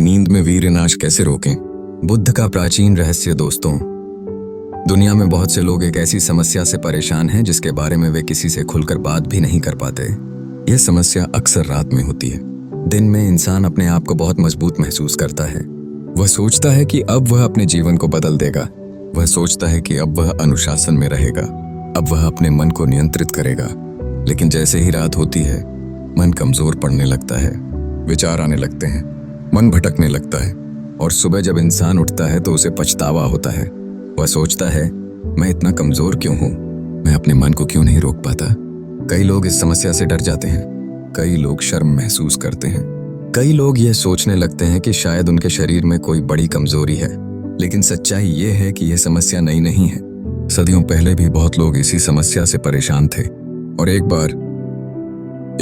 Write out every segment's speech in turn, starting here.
नींद में वीरनाश कैसे रोकें? बुद्ध का प्राचीन रहस्य। दोस्तों, दुनिया में बहुत से लोग एक ऐसी समस्या से परेशान हैं जिसके बारे में वे किसी से खुलकर बात भी नहीं कर पाते। यह समस्या अक्सर रात में होती है। दिन में इंसान अपने आप को बहुत मजबूत महसूस करता है। वह सोचता है कि अब वह अपने जीवन को बदल देगा। वह सोचता है कि अब वह अनुशासन में रहेगा, अब वह अपने मन को नियंत्रित करेगा। लेकिन जैसे ही रात होती है, मन कमजोर पड़ने लगता है, विचार आने लगते हैं, मन भटकने लगता है और सुबह जब इंसान उठता है तो उसे पछतावा होता है। वह सोचता है, मैं इतना कमजोर क्यों हूं? मैं अपने मन को क्यों नहीं रोक पाता? कई लोग इस समस्या से डर जाते हैं, कई लोग शर्म महसूस करते हैं, कई लोग यह सोचने लगते हैं कि शायद उनके शरीर में कोई बड़ी कमजोरी है। लेकिन सच्चाई यह है कि यह समस्या नई नहीं है। सदियों पहले भी बहुत लोग इसी समस्या से परेशान थे और एक बार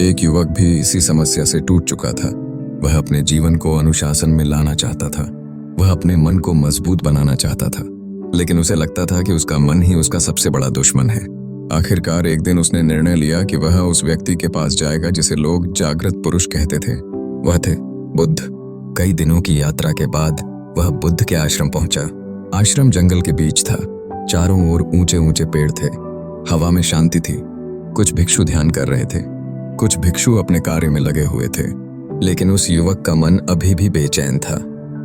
एक युवक भी इसी समस्या से टूट चुका था। वह अपने जीवन को अनुशासन में लाना चाहता था। वह अपने मन को मजबूत बनाना चाहता था, लेकिन उसे लगता था कि उसका मन ही उसका सबसे बड़ा दुश्मन है। आखिरकार एक दिन उसने निर्णय लिया कि वह उस व्यक्ति के पास जाएगा जिसे लोग जागृत पुरुष कहते थे। वह थे बुद्ध। कई दिनों की यात्रा के बाद वह बुद्ध के आश्रम पहुंचा। आश्रम जंगल के बीच था। चारों ओर ऊंचे ऊंचे पेड़ थे। हवा में शांति थी। कुछ भिक्षु ध्यान कर रहे थे, कुछ भिक्षु अपने कार्य में लगे हुए थे। लेकिन उस युवक का मन अभी भी बेचैन था।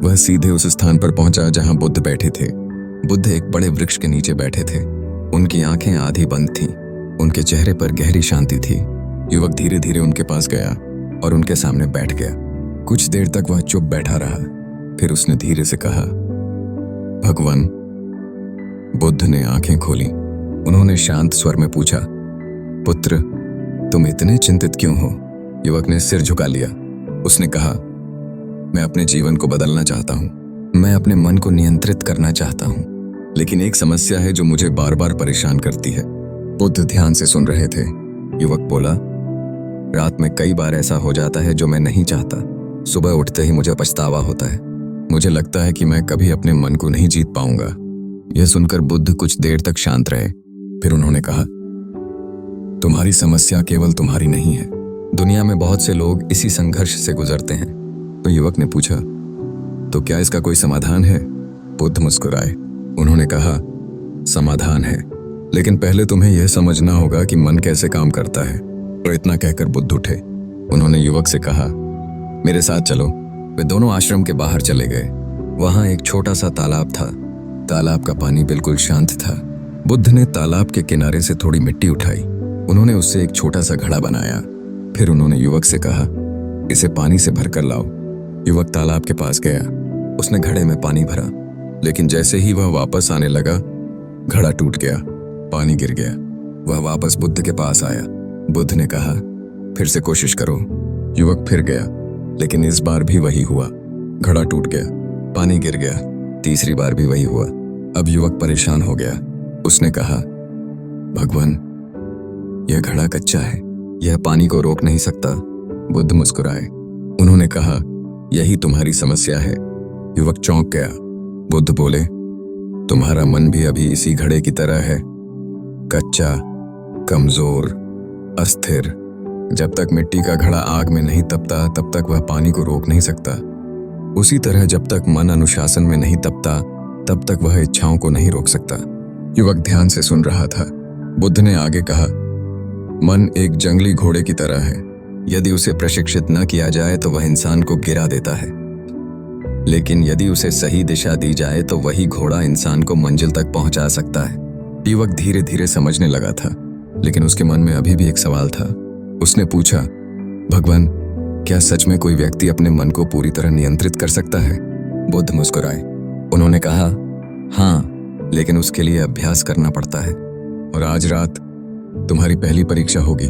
वह सीधे उस स्थान पर पहुंचा जहां बुद्ध बैठे थे। बुद्ध एक बड़े वृक्ष के नीचे बैठे थे। उनकी आंखें आधी बंद थीं। उनके चेहरे पर गहरी शांति थी। युवक धीरे धीरे उनके पास गया और उनके सामने बैठ गया। कुछ देर तक वह चुप बैठा रहा। फिर उसने धीरे से कहा, भगवान। बुद्ध ने आंखें खोली। उन्होंने शांत स्वर में पूछा, पुत्र, तुम इतने चिंतित क्यों हो? युवक ने सिर झुका लिया। उसने कहा, मैं अपने जीवन को बदलना चाहता हूं। मैं अपने मन को नियंत्रित करना चाहता हूं, लेकिन एक समस्या है जो मुझे बार बार परेशान करती है। बुद्ध ध्यान से सुन रहे थे। युवक बोला, रात में कई बार ऐसा हो जाता है जो मैं नहीं चाहता। सुबह उठते ही मुझे पछतावा होता है। मुझे लगता है कि मैं कभी अपने मन को नहीं जीत पाऊंगा। यह सुनकर बुद्ध कुछ देर तक शांत रहे। फिर उन्होंने कहा, तुम्हारी समस्या केवल तुम्हारी नहीं है। दुनिया में बहुत से लोग इसी संघर्ष से गुजरते हैं। तो युवक ने पूछा, तो क्या इसका कोई समाधान है? बुद्ध मुस्कुराए। उन्होंने कहा, समाधान है, लेकिन पहले तुम्हें यह समझना होगा कि मन कैसे काम करता है। तो इतना कहकर बुद्ध उठे। उन्होंने युवक से कहा, मेरे साथ चलो। वे दोनों आश्रम के बाहर चले गए। वहां एक छोटा सा तालाब था। तालाब का पानी बिल्कुल शांत था। बुद्ध ने तालाब के किनारे से थोड़ी मिट्टी उठाई। उन्होंने उससे एक छोटा सा घड़ा बनाया। फिर उन्होंने युवक से कहा, इसे पानी से भरकर लाओ। युवक तालाब के पास गया। उसने घड़े में पानी भरा, लेकिन जैसे ही वह वापस आने लगा, घड़ा टूट गया, पानी गिर गया। वह वापस बुद्ध के पास आया। बुद्ध ने कहा, फिर से कोशिश करो। युवक फिर गया, लेकिन इस बार भी वही हुआ। घड़ा टूट गया, पानी गिर गया। तीसरी बार भी वही हुआ। अब युवक परेशान हो गया। उसने कहा, भगवान, यह घड़ा कच्चा है, यह पानी को रोक नहीं सकता। बुद्ध मुस्कुराए। उन्होंने कहा, यही तुम्हारी समस्या है। युवक चौंक गया। बुद्ध बोले, तुम्हारा मन भी अभी इसी घड़े की तरह है, कच्चा, कमजोर, अस्थिर। जब तक मिट्टी का घड़ा आग में नहीं तपता, तब तक वह पानी को रोक नहीं सकता। उसी तरह जब तक मन अनुशासन में नहीं तपता, तब तक वह इच्छाओं को नहीं रोक सकता। युवक ध्यान से सुन रहा था। बुद्ध ने आगे कहा, मन एक जंगली घोड़े की तरह है। यदि उसे प्रशिक्षित न किया जाए तो वह इंसान को गिरा देता है, लेकिन यदि उसे सही दिशा दी जाए तो वही घोड़ा इंसान को मंजिल तक पहुंचा सकता है। युवक धीरे धीरे समझने लगा था, लेकिन उसके मन में अभी भी एक सवाल था। उसने पूछा, भगवान, क्या सच में कोई व्यक्ति अपने मन को पूरी तरह नियंत्रित कर सकता है? बुद्ध मुस्कुराए। उन्होंने कहा, हाँ, लेकिन उसके लिए अभ्यास करना पड़ता है। और आज रात तुम्हारी पहली परीक्षा होगी।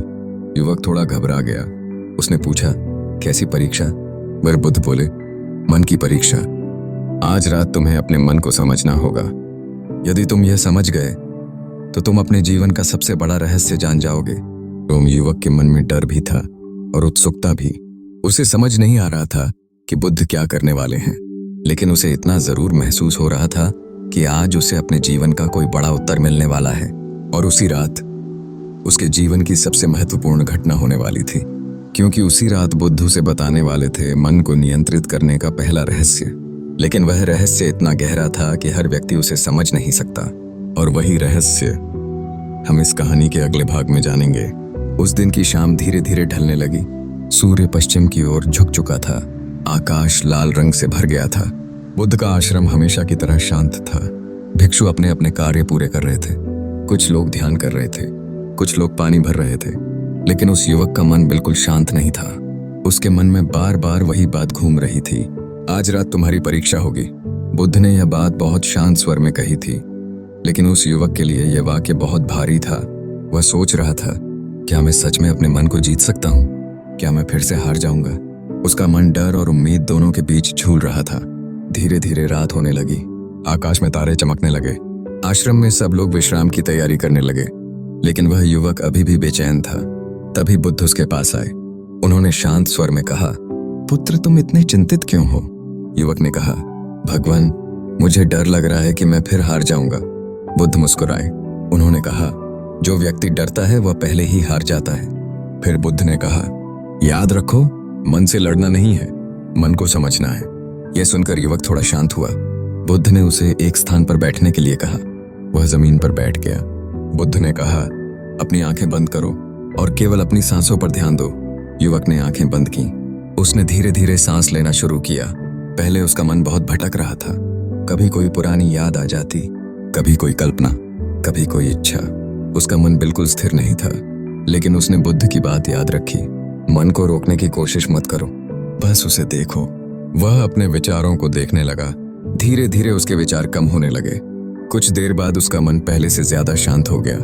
युवक थोड़ा घबरा गया। उसने पूछा, कैसी परीक्षा? वह बुद्ध बोले, मन की परीक्षा। आज रात तुम्हें अपने मन को समझना होगा। यदि तुम यह समझ गए तो तुम अपने जीवन का सबसे बड़ा रहस्य जान जाओगे। युवक के मन में डर भी था और उत्सुकता भी। उसे समझ नहीं आ रहा था कि बुद्ध क्या करने वाले हैं, लेकिन उसे इतना जरूर महसूस हो रहा था कि आज उसे अपने जीवन का कोई बड़ा उत्तर मिलने वाला है। और उसी रात उसके जीवन की सबसे महत्वपूर्ण घटना होने वाली थी, क्योंकि उसी रात बुद्ध उसे बताने वाले थे मन को नियंत्रित करने का पहला रहस्य। लेकिन वह रहस्य इतना गहरा था कि हर व्यक्ति उसे समझ नहीं सकता। और वही रहस्य हम इस कहानी के अगले भाग में जानेंगे। उस दिन की शाम धीरे धीरे ढलने लगी। सूर्य पश्चिम की ओर झुक चुका था। आकाश लाल रंग से भर गया था। बुद्ध का आश्रम हमेशा की तरह शांत था। भिक्षु अपने अपने कार्य पूरे कर रहे थे। कुछ लोग ध्यान कर रहे थे, कुछ लोग पानी भर रहे थे। लेकिन उस युवक का मन बिल्कुल शांत नहीं था। उसके मन में बार बार वही बात घूम रही थी। आज रात तुम्हारी परीक्षा होगी। बुद्ध ने यह बात बहुत शांत स्वर में कही थी। लेकिन उस युवक के लिए यह वाक्य बहुत भारी था। वह सोच रहा था, क्या मैं सच में अपने मन को जीत सकता हूँ? क्या मैं फिर से हार जाऊंगा? उसका मन डर और उम्मीद दोनों के बीच झूल रहा था। धीरे धीरे रात होने लगी। आकाश में तारे चमकने लगे। आश्रम में सब लोग विश्राम की तैयारी करने लगे। लेकिन वह युवक अभी भी बेचैन था। तभी बुद्ध उसके पास आए। उन्होंने शांत स्वर में कहा, पुत्र, तुम इतने चिंतित क्यों हो? युवक ने कहा, भगवान, मुझे डर लग रहा है कि मैं फिर हार जाऊंगा। बुद्ध मुस्कुराए। उन्होंने कहा, जो व्यक्ति डरता है वह पहले ही हार जाता है। फिर बुद्ध ने कहा, याद रखो, मन से लड़ना नहीं है, मन को समझना है। यह सुनकर युवक थोड़ा शांत हुआ। बुद्ध ने उसे एक स्थान पर बैठने के लिए कहा। वह जमीन पर बैठ गया। बुद्ध ने कहा, अपनी आंखें बंद करो और केवल अपनी सांसों पर ध्यान दो। युवक ने आंखें बंद की। उसने धीरे धीरे सांस लेना शुरू किया। पहले उसका मन बहुत भटक रहा था। कभी कोई पुरानी याद आ जाती, कभी कोई कल्पना, कभी कोई इच्छा। उसका मन बिल्कुल स्थिर नहीं था। लेकिन उसने बुद्ध की बात याद रखी, मन को रोकने की कोशिश मत करो, बस उसे देखो। वह अपने विचारों को देखने लगा। धीरे धीरे उसके विचार कम होने लगे। कुछ देर बाद उसका मन पहले से ज्यादा शांत हो गया।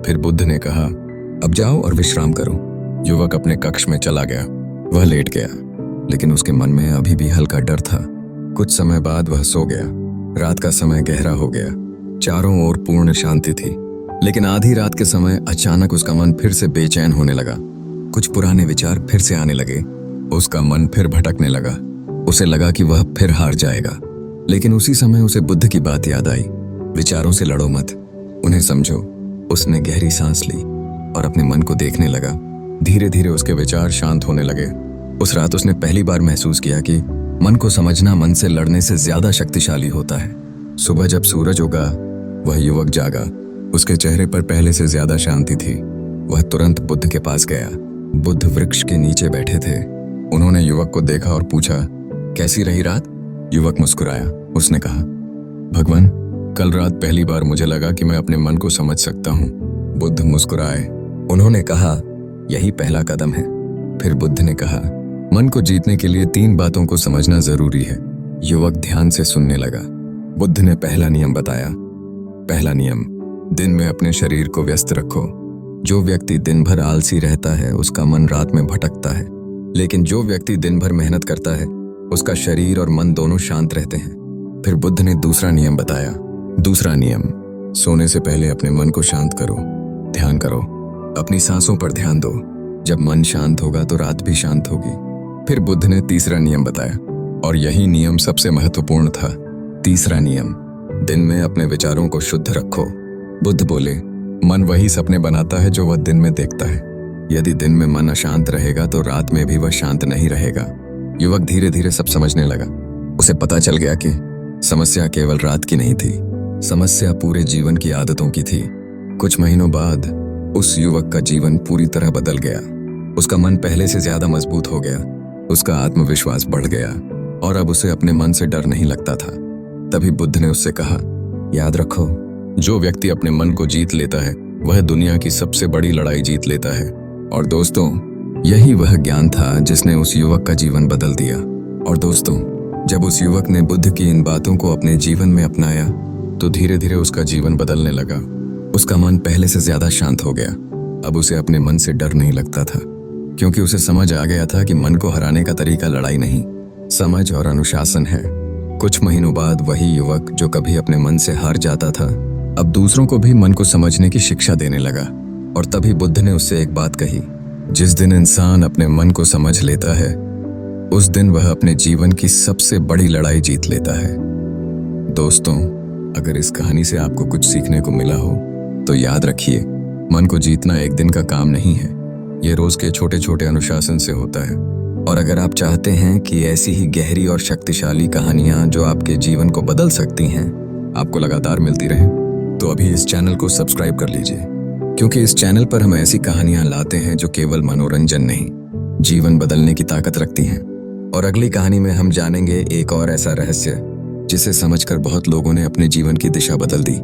फिर बुद्ध ने कहा, अब जाओ और विश्राम करो। युवक अपने कक्ष में चला गया। वह लेट गया। लेकिन उसके मन में अभी भी हल्का डर था। कुछ समय बाद वह सो गया। रात का समय गहरा हो गया। चारों ओर पूर्ण शांति थी। लेकिन आधी रात के समय अचानक उसका मन फिर से बेचैन होने लगा। कुछ पुराने विचार फिर से आने लगे। उसका मन फिर भटकने लगा। उसे लगा कि वह फिर हार जाएगा। लेकिन उसी समय उसे बुद्ध की बात याद आई, विचारों से लड़ो मत, उन्हें समझो। उसने गहरी सांस ली और अपने मन को देखने लगा। धीरे धीरे उसके विचार शांत होने लगे। उस रात उसने पहली बार महसूस किया कि मन को समझना मन से लड़ने से ज्यादा शक्तिशाली होता है। सुबह जब सूरज उगा, वह युवक जागा। उसके चेहरे पर पहले से ज्यादा शांति थी। वह तुरंत बुद्ध के पास गया। बुद्ध वृक्ष के नीचे बैठे थे। उन्होंने युवक को देखा और पूछा, कैसी रही रात? युवक मुस्कुराया। उसने कहा, भगवान, कल रात पहली बार मुझे लगा कि मैं अपने मन को समझ सकता हूँ। बुद्ध मुस्कुराए। उन्होंने कहा, यही पहला कदम है। फिर बुद्ध ने कहा, मन को जीतने के लिए 3 बातों को समझना जरूरी है। युवक ध्यान से सुनने लगा। बुद्ध ने पहला नियम बताया। पहला नियम, दिन में अपने शरीर को व्यस्त रखो। जो व्यक्ति दिन भर आलसी रहता है उसका मन रात में भटकता है। लेकिन जो व्यक्ति दिन भर मेहनत करता है उसका शरीर और मन दोनों शांत रहते हैं। फिर बुद्ध ने दूसरा नियम बताया। दूसरा नियम, सोने से पहले अपने मन को शांत करो, ध्यान करो, अपनी सांसों पर ध्यान दो। जब मन शांत होगा तो रात भी शांत होगी। फिर बुद्ध ने तीसरा नियम बताया और यही नियम सबसे महत्वपूर्ण था। तीसरा नियम, दिन में अपने विचारों को शुद्ध रखो। बुद्ध बोले, मन वही सपने बनाता है जो वह दिन में देखता है। यदि दिन में मन अशांत रहेगा तो रात में भी वह शांत नहीं रहेगा। युवक धीरे धीरे सब समझने लगा। उसे पता चल गया कि समस्या केवल रात की नहीं थी, समस्या पूरे जीवन की आदतों की थी। कुछ महीनों बाद उस युवक का जीवन पूरी तरह बदल गया। उसका मन पहले से ज्यादा मजबूत हो गया। उसका आत्मविश्वास बढ़ गया और अब उसे अपने मन से डर नहीं लगता था। तभी बुद्ध ने उससे कहा, याद रखो, जो व्यक्ति अपने मन को जीत लेता है वह दुनिया की सबसे बड़ी लड़ाई जीत लेता है। और दोस्तों, यही वह ज्ञान था जिसने उस युवक का जीवन बदल दिया। और दोस्तों, जब उस युवक ने बुद्ध की इन बातों को अपने जीवन में अपनाया तो धीरे धीरे उसका जीवन बदलने लगा। उसका मन पहले से ज्यादा शांत हो गया। अब उसे अपने मन से डर नहीं लगता था, क्योंकि उसे समझ आ गया था कि मन को हराने का तरीका लड़ाई नहीं, समझ और अनुशासन है। कुछ महीनों बाद वही युवक जो कभी अपने मन से हार जाता था, अब दूसरों को भी मन को समझने की शिक्षा देने लगा। और तभी बुद्ध ने उससे एक बात कही, जिस दिन इंसान अपने मन को समझ लेता है उस दिन वह अपने जीवन की सबसे बड़ी लड़ाई जीत लेता है। दोस्तों, अगर इस कहानी से आपको कुछ सीखने को मिला हो तो याद रखिए, मन को जीतना एक दिन का काम नहीं है, ये रोज के छोटे छोटे अनुशासन से होता है। और अगर आप चाहते हैं कि ऐसी ही गहरी और शक्तिशाली कहानियां जो आपके जीवन को बदल सकती हैं आपको लगातार मिलती रहे, तो अभी इस चैनल को सब्सक्राइब कर लीजिए, क्योंकि इस चैनल पर हम ऐसी कहानियां लाते हैं जो केवल मनोरंजन नहीं, जीवन बदलने की ताकत रखती हैं। और अगली कहानी में हम जानेंगे एक और ऐसा रहस्य जिसे समझकर बहुत लोगों ने अपने जीवन की दिशा बदल दी।